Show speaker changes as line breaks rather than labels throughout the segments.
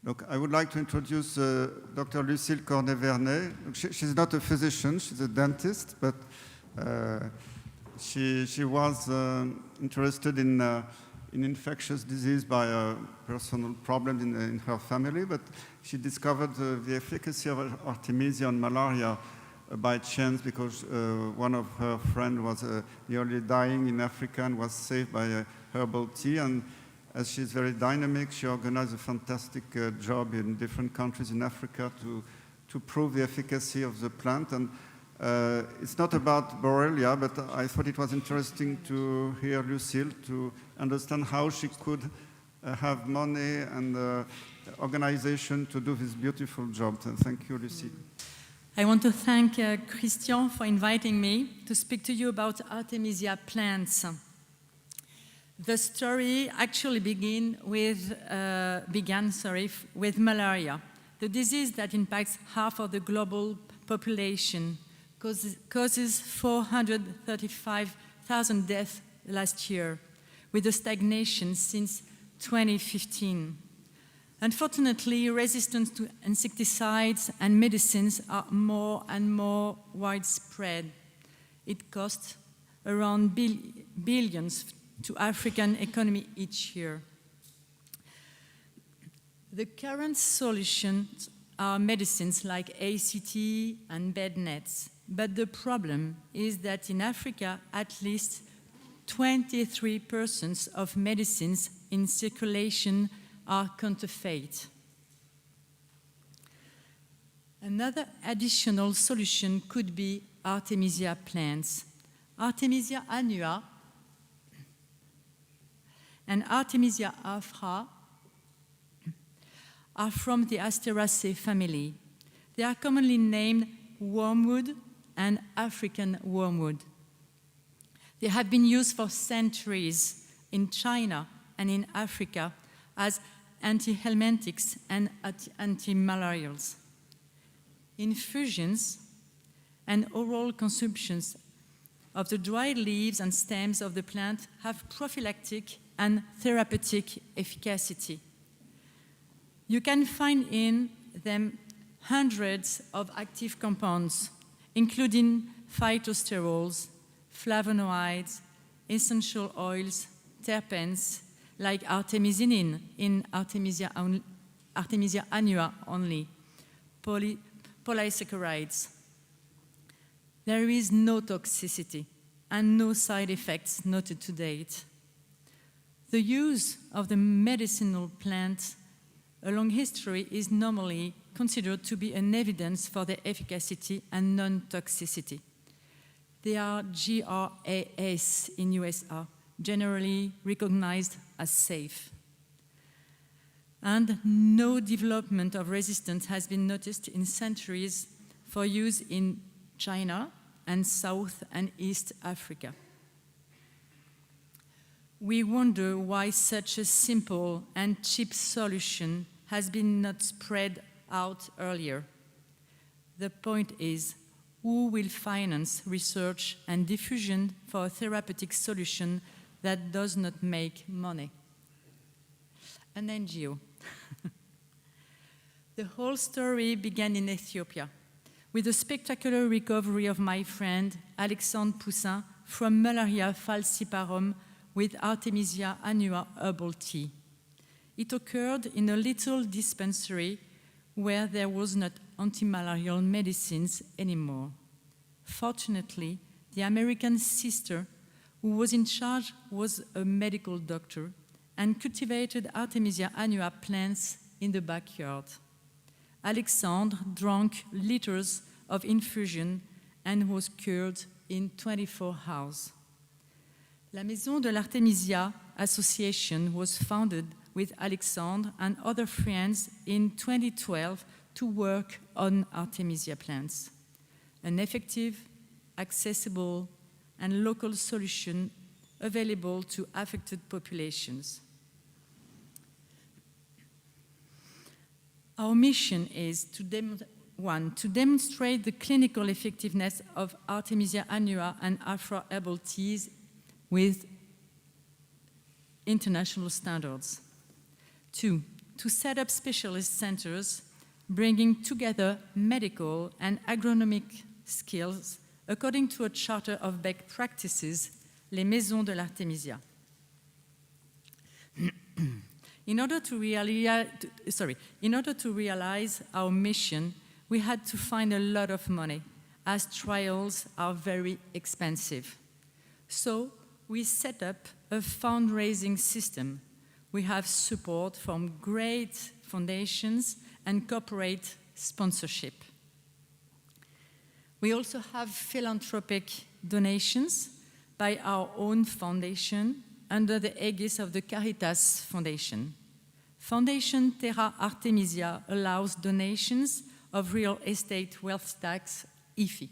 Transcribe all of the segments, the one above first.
Look, I would like to introduce Dr. Lucille Cornet-Vernet. She's not a physician, she's a dentist, but she was interested in infectious disease by a personal problem in her family, but she discovered the efficacy of Artemisia on malaria by chance because one of her friends was nearly dying in Africa and was saved by herbal tea. And as she's very dynamic, she organized a fantastic job in different countries in Africa to prove the efficacy of the plant. And it's not about Borrelia, but I thought it was interesting to hear Lucille to understand how she could have money and organization to do this beautiful job. And thank you, Lucille.
I want to thank Christian for inviting me to speak to you about Artemisia plants. The story actually began with malaria, the disease that impacts half of the global population, causes 435,000 deaths last year, with a stagnation since 2015. Unfortunately, resistance to insecticides and medicines are more and more widespread. It costs around billions to African economy each year. The current solutions are medicines like ACT and bed nets, but the problem is that in Africa, at least 23% of medicines in circulation are counterfeit. Another additional solution could be Artemisia plants. Artemisia annua and Artemisia afra are from the Asteraceae family. They are commonly named wormwood and African wormwood. They have been used for centuries in China and in Africa as antihelminthics and antimalarials. Infusions and oral consumptions of the dried leaves and stems of the plant have prophylactic and therapeutic efficacy. You can find in them hundreds of active compounds, including phytosterols, flavonoids, essential oils, terpenes, like artemisinin in Artemisia annua only, polysaccharides. There is no toxicity and no side effects noted to date. The use of the medicinal plant along history is normally considered to be an evidence for their efficacy and non-toxicity. They are GRAS in USA, generally recognized as safe. And no development of resistance has been noticed in centuries for use in China and South and East Africa. We wonder why such a simple and cheap solution has been not spread out earlier. The point is, who will finance research and diffusion for a therapeutic solution that does not make money? An NGO. The whole story began in Ethiopia with the spectacular recovery of my friend Alexandre Poussin from malaria falciparum with Artemisia annua herbal tea. It occurred in a little dispensary where there was not antimalarial medicines anymore. Fortunately, the American sister who was in charge was a medical doctor and cultivated Artemisia annua plants in the backyard. Alexandre drank liters of infusion and was cured in 24 hours. La Maison de l'Artemisia Association was founded with Alexandre and other friends in 2012 to work on Artemisia plants, an effective, accessible, and local solution available to affected populations. Our mission is to demonstrate the clinical effectiveness of Artemisia annua and Afra herbal teas with international standards. 2, to set up specialist centers, bringing together medical and agronomic skills according to a charter of best practices, les Maisons de l'Artemisia. In order to realize our mission, we had to find a lot of money, as trials are very expensive. So we set up a fundraising system. We have support from great foundations and corporate sponsorship. We also have philanthropic donations by our own foundation under the aegis of the Caritas Foundation. Foundation Terra Artemisia allows donations of real estate wealth tax, IFI.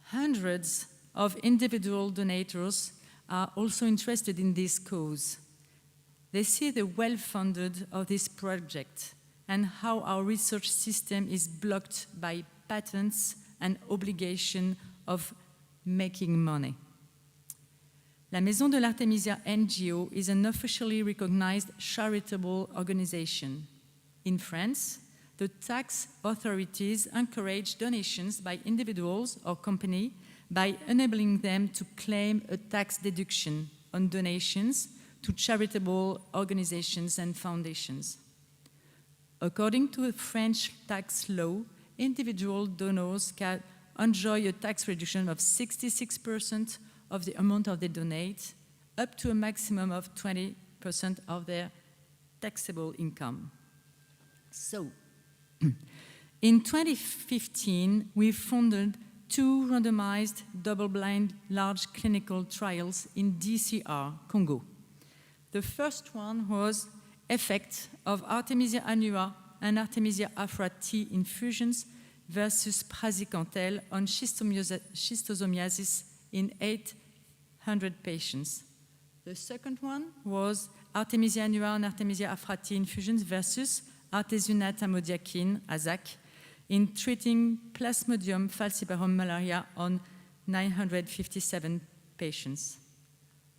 Hundreds of individual donors are also interested in this cause. They see the well-funded of this project and how our research system is blocked by patents and obligation of making money. La Maison de l'Artemisia NGO is an officially recognized charitable organization. In France, the tax authorities encourage donations by individuals or companies by enabling them to claim a tax deduction on donations to charitable organizations and foundations. According to a French tax law, individual donors can enjoy a tax reduction of 66% of the amount of they donate, up to a maximum of 20% of their taxable income. So, in 2015, we funded 2 randomized, double-blind, large clinical trials in DCR, Congo. The first one was effect of Artemisia annua and Artemisia afra Tea infusions versus praziquantel on schistosomiasis in 800 patients. The second one was Artemisia annua and Artemisia afra Tea infusions versus artesunate amodiaquine, AZAC, in treating Plasmodium falciparum malaria on 957 patients.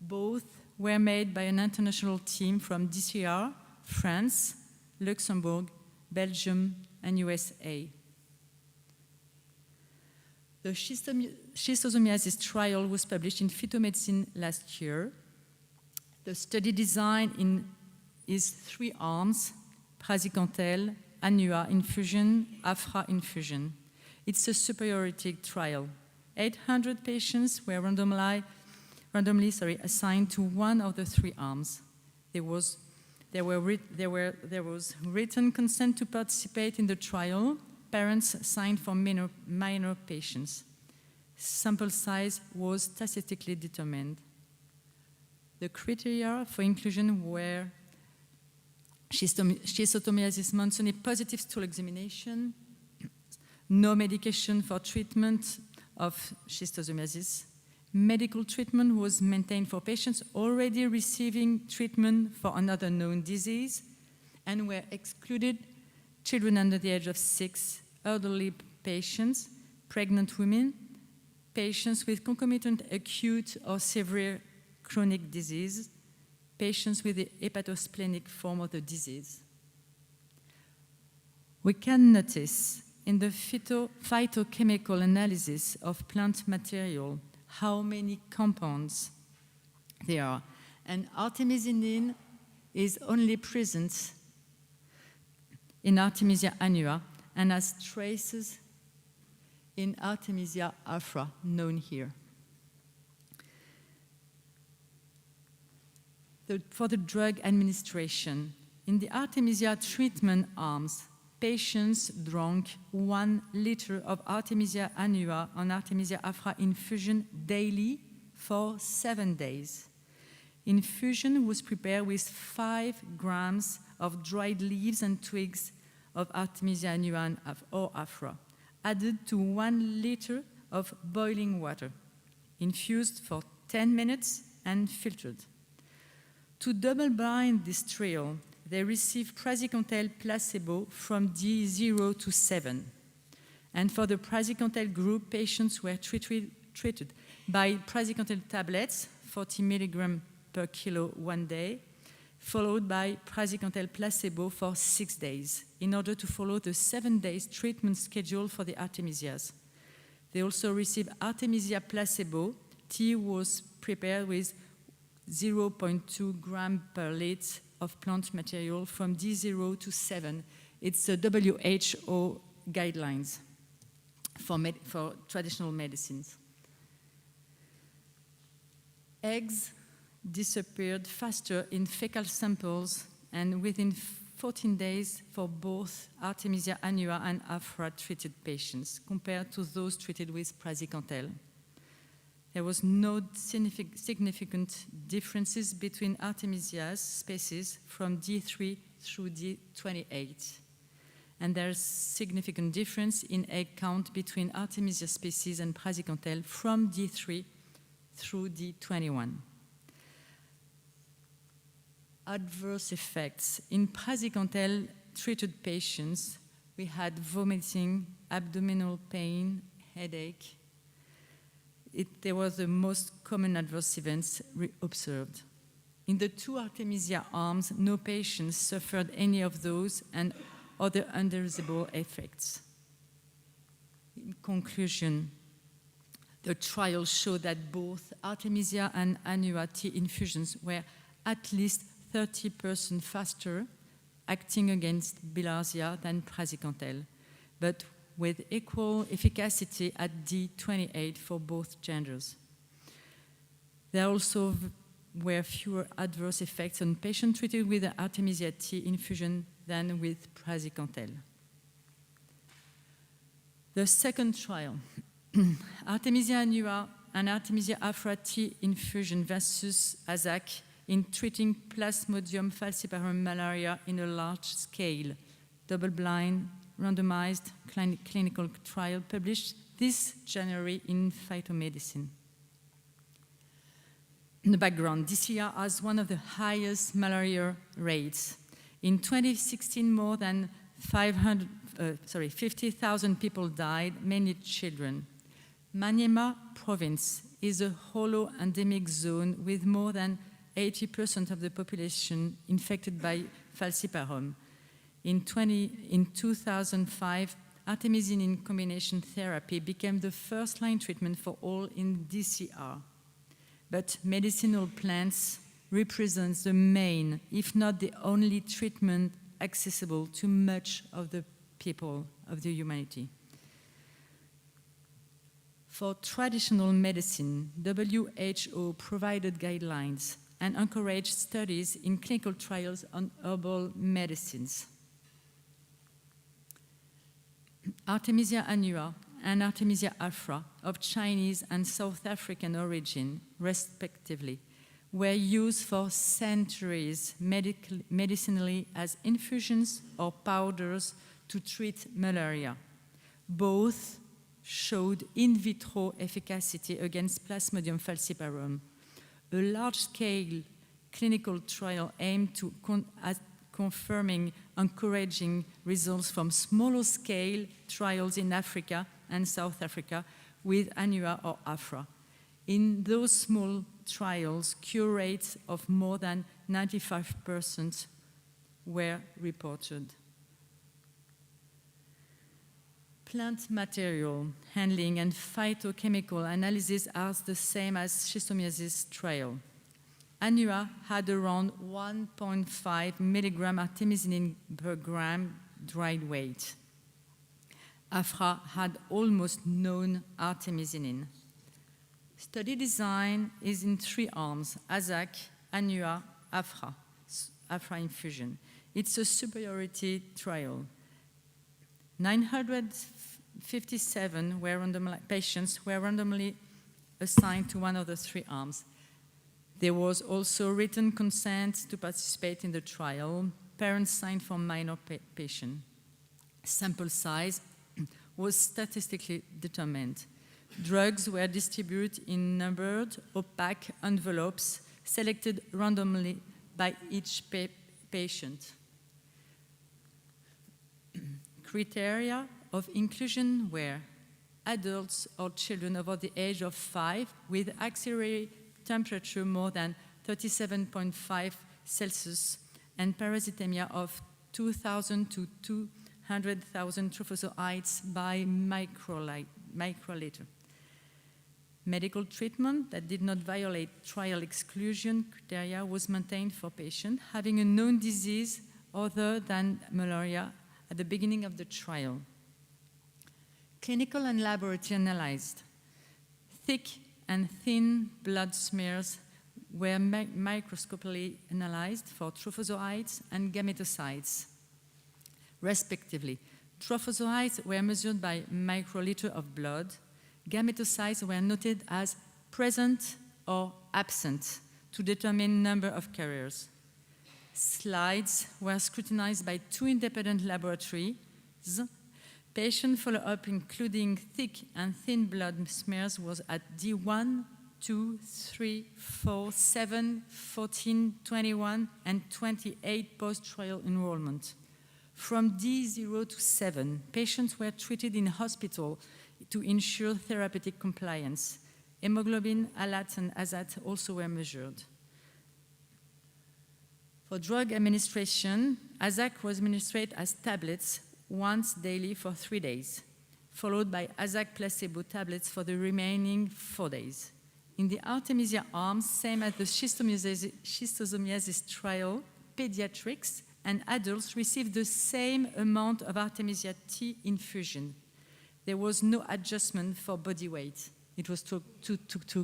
Both were made by an international team from DCR, France, Luxembourg, Belgium, and USA. The schistosomiasis trial was published in Phytomedicine last year. The study design is 3 arms, praziquantel, annua infusion, afra infusion. It's a superiority trial. 800 patients were randomly assigned to one of the 3 arms. There was written consent to participate in the trial. Parents signed for minor patients. Sample size was statistically determined. The criteria for inclusion were schistosomiasis monsonie positive stool examination, no medication for treatment of schistosomiasis. Medical treatment was maintained for patients already receiving treatment for another known disease, and were excluded children under the age of 6, elderly patients, pregnant women, patients with concomitant acute or severe chronic disease, patients with the hepatosplenic form of the disease. We can notice in the phytochemical analysis of plant material how many compounds there are, and artemisinin is only present in Artemisia annua and has traces in Artemisia afra, known here. For the drug administration, in the Artemisia treatment arms, patients drank 1 liter of Artemisia annua and Artemisia afra infusion daily for 7 days. Infusion was prepared with 5 grams of dried leaves and twigs of Artemisia annua or afra, added to 1 liter of boiling water, infused for 10 minutes and filtered. To double-blind this trial, they received praziquantel placebo from D0 to 7. And for the praziquantel group, patients were treated by praziquantel tablets, 40 milligrams per kilo 1 day, followed by praziquantel placebo for 6 days, in order to follow the 7 days treatment schedule for the Artemisias. They also received Artemisia placebo. Tea was prepared with 0.2 gram per liter of plant material from D0 to 7. It's the WHO guidelines for traditional medicines. Eggs disappeared faster in fecal samples and within 14 days for both Artemisia annua and Afra treated patients compared to those treated with praziquantel. There was no significant differences between Artemisia's species from D3 through D28. And there's significant difference in egg count between Artemisia species and praziquantel from D3 through D21. Adverse effects. In praziquantel treated patients, we had vomiting, abdominal pain, headache. They were the most common adverse events observed. In the 2 Artemisia arms, no patients suffered any of those and other undesirable effects. In conclusion, the trial showed that both Artemisia and annua tea infusions were at least 30% faster acting against bilharzia than praziquantel, but with equal efficacy at D28 for both genders. There also were fewer adverse effects on patients treated with the Artemisia tea infusion than with praziquantel. The second trial, Artemisia annua and Artemisia afra tea infusion versus AZAC in treating Plasmodium falciparum malaria in a large scale, double-blind, randomized clinical trial published this January in Phytomedicine. In the background, DCR has one of the highest malaria rates. In 2016, more than 50,000 people died, mainly children. Maniema province is a hollow endemic zone with more than 80% of the population infected by falciparum. In 2005, artemisinin combination therapy became the first-line treatment for all in DCR. But medicinal plants represent the main, if not the only treatment accessible to much of the people of the humanity. For traditional medicine, WHO provided guidelines and encouraged studies in clinical trials on herbal medicines. Artemisia annua and Artemisia afra, of Chinese and South African origin, respectively, were used for centuries medicinally as infusions or powders to treat malaria. Both showed in vitro efficacy against Plasmodium falciparum. A large-scale clinical trial aimed at confirming encouraging results from smaller-scale trials in Africa and South Africa with annua or afra. In those small trials, cure rates of more than 95% were reported. Plant material handling and phytochemical analysis are the same as schistosomiasis trial. Annua had around 1.5 milligram artemisinin per gram dried weight. Afra had almost no artemisinin. Study design is in 3 arms: AZAC, annua, afra infusion. It's a superiority trial. 957 patients were randomly assigned to one of the 3 arms. There was also written consent to participate in the trial. Parents signed for minor patient. Sample size was statistically determined. Drugs were distributed in numbered, opaque envelopes selected randomly by each patient. Criteria of inclusion were adults or children over the age of 5 with axillary temperature more than 37.5 Celsius and parasitemia of 2,000 to 200,000 trophozoites by microliter. Medical treatment that did not violate trial exclusion criteria was maintained for patients having a known disease other than malaria at the beginning of the trial. Clinical and laboratory analyzed. Thick and thin blood smears were microscopically analyzed for trophozoites and gametocytes, respectively. Trophozoites were measured by microliter of blood. Gametocytes were noted as present or absent to determine number of carriers. Slides were scrutinized by 2 independent laboratories. Patient follow-up, including thick and thin blood smears, was at D1, 2, 3, 4, 7, 14, 21, and 28 post-trial enrollment. From D0 to 7, patients were treated in hospital to ensure therapeutic compliance. Hemoglobin, ALAT, and AZAT also were measured. For drug administration, AZAC was administered as tablets once daily for 3 days, followed by AZAC placebo tablets for the remaining 4 days. In the Artemisia arm, same as the schistosomiasis trial, pediatrics and adults received the same amount of Artemisia Tea infusion. There was no adjustment for body weight. It was too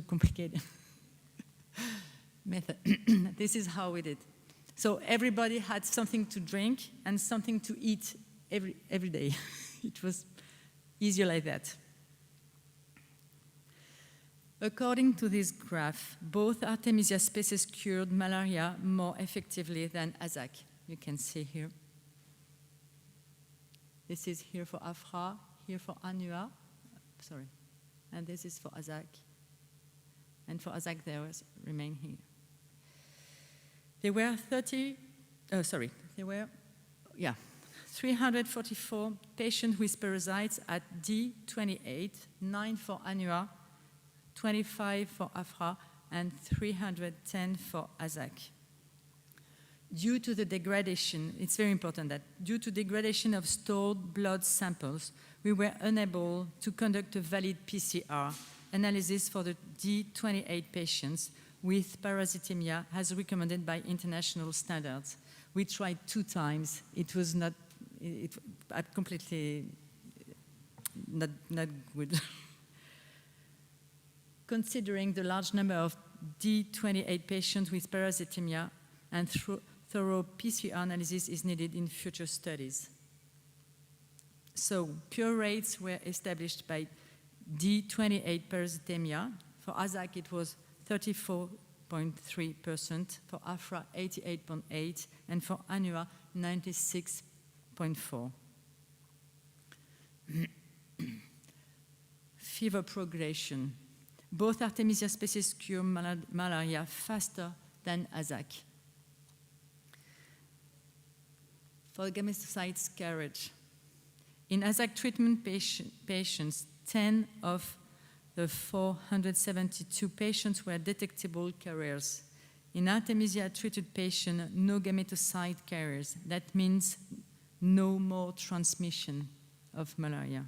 complicated method. This is how we did. So everybody had something to drink and something to eat every day. It was easier like that. According to this graph, both Artemisia species cured malaria more effectively than AZAC. You can see here. This is here for Afra, here for Anua, sorry, and this is for AZAC. And for AZAC, there was remain here. There were 344 patients with parasites at D28, 9 for Anua, 25 for Afra, and 310 for AZAC. Due to the degradation, it's very important that due to degradation of stored blood samples, we were unable to conduct a valid PCR analysis for the D28 patients with parasitemia as recommended by international standards. We tried 2 times. It was not, completely not good. Considering the large number of D28 patients with parasitemia and thorough PCR analysis is needed in future studies. So cure rates were established by D28 parasitemia. For AZAC, it was 34.3%, for Afra, 88.8%, and for Anua, 96.4%. Fever progression. Both Artemisia species cure malaria faster than AZAC. For gametocytes carriage. In AZAC treatment patients, 10 of the 472 patients were detectable carriers. In Artemisia treated patients, no gametocyte carriers. That means no more transmission of malaria.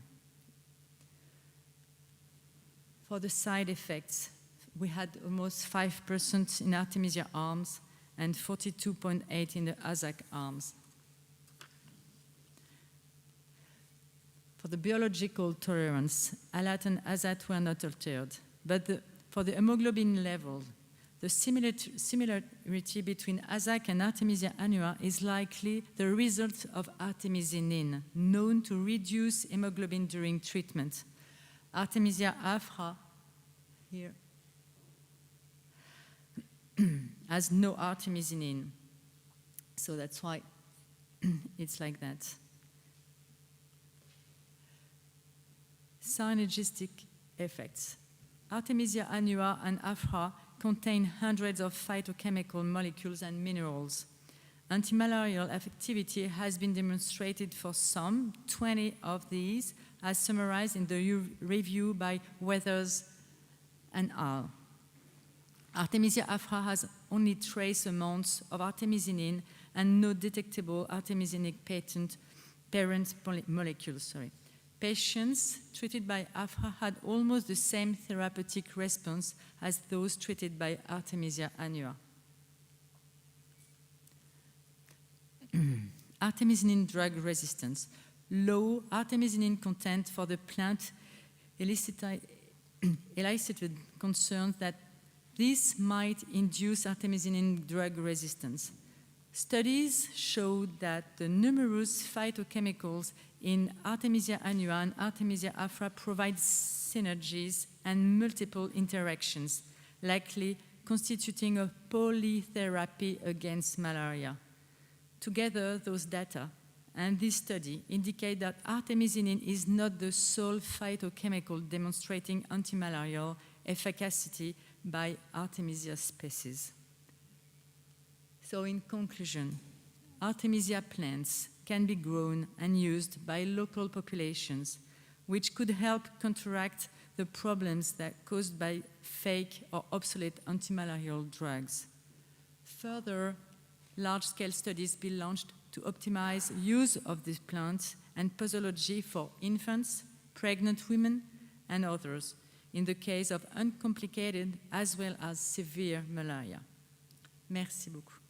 For the side effects, we had almost 5% in Artemisia arms and 42.8% in the AZAC arms. For the biological tolerance, ALAT and AZAT were not altered, but for the hemoglobin level, the similarity between AZAC and Artemisia annua is likely the result of artemisinin, known to reduce hemoglobin during treatment. Artemisia afra, here, has no artemisinin, so that's why it's like that. Synergistic effects. Artemisia annua and afra contain hundreds of phytochemical molecules and minerals. Antimalarial activity has been demonstrated for some, 20 of these, as summarized in the review by Weathers and al. Artemisia afra has only trace amounts of artemisinin and no detectable artemisinic parent molecules. Patients treated by afra had almost the same therapeutic response as those treated by Artemisia annua. Artemisinin drug resistance. Low artemisinin content for the plant elicited concerns that this might induce artemisinin drug resistance. Studies showed that the numerous phytochemicals in Artemisia annua and Artemisia afra provide synergies and multiple interactions, likely constituting a polytherapy against malaria. Together, those data and this study indicate that artemisinin is not the sole phytochemical demonstrating antimalarial efficacy by Artemisia species. So in conclusion, Artemisia plants can be grown and used by local populations, which could help counteract the problems that are caused by fake or obsolete antimalarial drugs. Further, large-scale studies be launched to optimize use of these plants and posology for infants, pregnant women, and others, in the case of uncomplicated as well as severe malaria. Merci beaucoup.